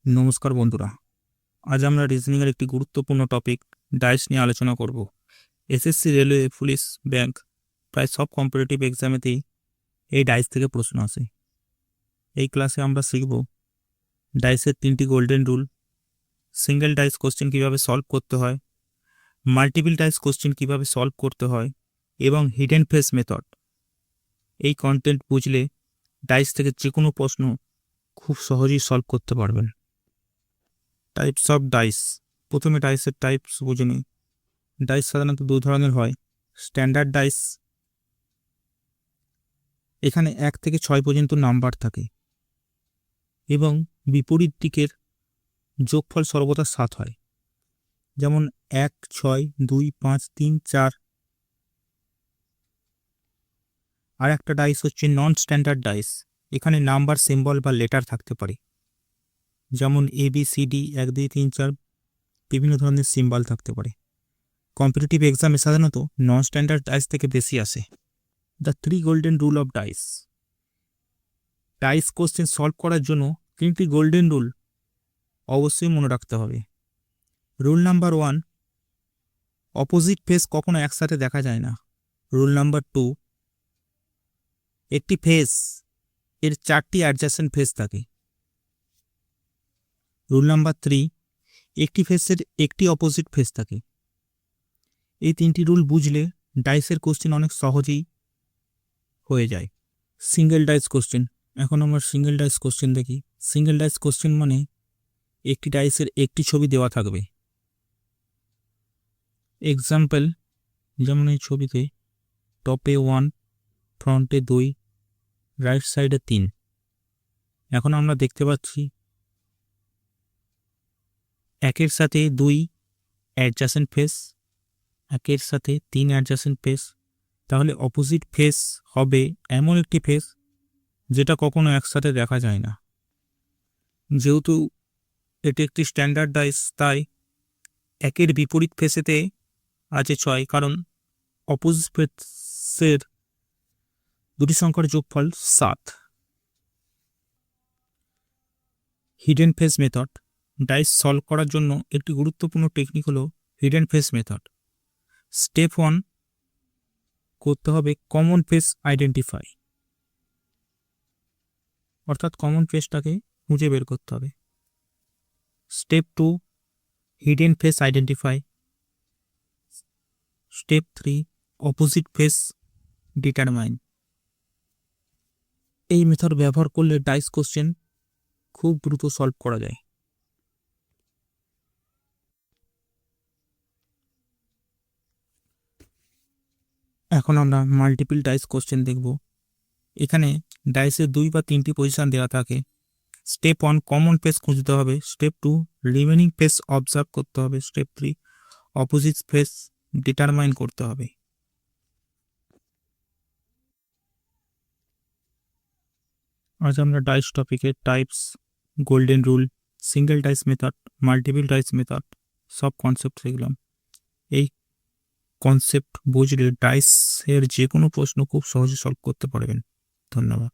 নমস্কার বন্ধুরা, আজ আমরা রিজনিংয়ের একটি গুরুত্বপূর্ণ টপিক ডাইস নিয়ে আলোচনা করব। এসএসসি, রেলওয়ে, পুলিশ, ব্যাংক প্রায় সব কম্পিটিটিভ এক্সামেতেই এই ডাইস থেকে প্রশ্ন আসে। এই ক্লাসে আমরা শিখব ডাইসের 3টি golden rule, single dice question কীভাবে সলভ করতে হয়, মাল্টিপল ডাইস কোশ্চেন কীভাবে সলভ করতে হয় এবং হিডেন ফেস মেথড। এই কন্টেন্ট বুঝলে ডাইস থেকে যে কোনো প্রশ্ন খুব সহজেই সলভ করতে পারবেন। Types of dice. প্রথমে ডাইসের টাইপস বুঝে নিই। ডাইস সাধারণত দু ধরনের হয়। স্ট্যান্ডার্ড ডাইস, এখানে 1 থেকে 6 পর্যন্ত নাম্বার থাকে এবং বিপরীত দিকের যোগফল সর্বদা 7 হয়, যেমন 1, 6, 2, 5, 3, 4। আর একটা ডাইস হচ্ছে নন স্ট্যান্ডার্ড ডাইস, এখানে নাম্বার, সিম্বল বা লেটার থাকতে পারে, যেমন ABCD 1, 2, 3, 4 বিভিন্ন ধরনের সিম্বল থাকতে পারে। কম্পিটিটিভ এক্সামে সাধারণত নন স্ট্যান্ডার্ড ডাইস থেকে বেশি আসে। The 3 golden rule of dice. Dice question solve করার জন্য 3টি গোল্ডেন রুল অবশ্যই মনে রাখতে হবে। রুল নাম্বার 1, অপোজিট ফেস কখনো একসাথে দেখা যায় না। রুল নাম্বার 2, একটি ফেস এর 4টি অ্যাডজাসেন্ট ফেস থাকে। রুল নাম্বার 3, একটি ফেসের একটি অপোজিট ফেস থাকে। এই 3টি রুল বুঝলে ডাইসের কোশ্চেন অনেক সহজেই হয়ে যায়। Single dice question. এখন আমরা সিঙ্গেল ডাইস কোশ্চেন দেখি। সিঙ্গেল ডাইস কোশ্চেন মানে একটি ডাইসের একটি ছবি দেওয়া থাকবে। এক্সাম্পল, যেমন এই ছবিতে টপে 1, ফ্রন্টে 2, রাইট সাইডে 3। এখন আমরা দেখতে পাচ্ছি 1-এর সাথে 2 অ্যাডজাসেন্ট ফেস, 1-এর সাথে 3 অ্যাডজাসেন্ট ফেস। তাহলে অপোজিট ফেস হবে এমন একটি ফেস যেটা কখনো একসাথে দেখা যায় না। যেহেতু এটি একটি স্ট্যান্ডার্ড ডাইস, তাই 1-এর বিপরীত ফেসেতে আছে 6, কারণ অপোজিট ফেসের দুটি সংখ্যার যোগফল 7। Hidden face method. Dice solve করার জন্য একটি গুরুত্বপূর্ণ টেকনিক হলো হিডেন ফেস মেথড। স্টেপ 1, করতে হবে কমন ফেস আইডেন্টিফাই, অর্থাৎ কমন ফেসটাকে খুঁজে বের করতে হবে। Step 2, hidden face identify. Step 3, opposite face determine. এই মেথড ব্যবহার করলে ডাইস কোশ্চেন খুব দ্রুত সলভ করা যায়। এখন আমরা মাল্টিপল ডাইস কোশ্চেন দেখব। এখানে ডাইসের 2 বা 3টি পজিশন দেওয়া থাকে। স্টেপ 1, কমন ফেস খুঁজতে হবে। স্টেপ 2, রিমেনিং ফেস অবজার্ভ করতে হবে। স্টেপ 3, অপোজিট ফেস ডিটারমাইন করতে হবে। আজ আমরা ডাইস টপিকের types, golden rule, single dice method, multiple dice method সব কনসেপ্ট শিখলাম। এই কনসেপ্ট বুঝলে ডাইসের যে কোনো প্রশ্ন খুব সহজে সলভ করতে পারবেন। ধন্যবাদ।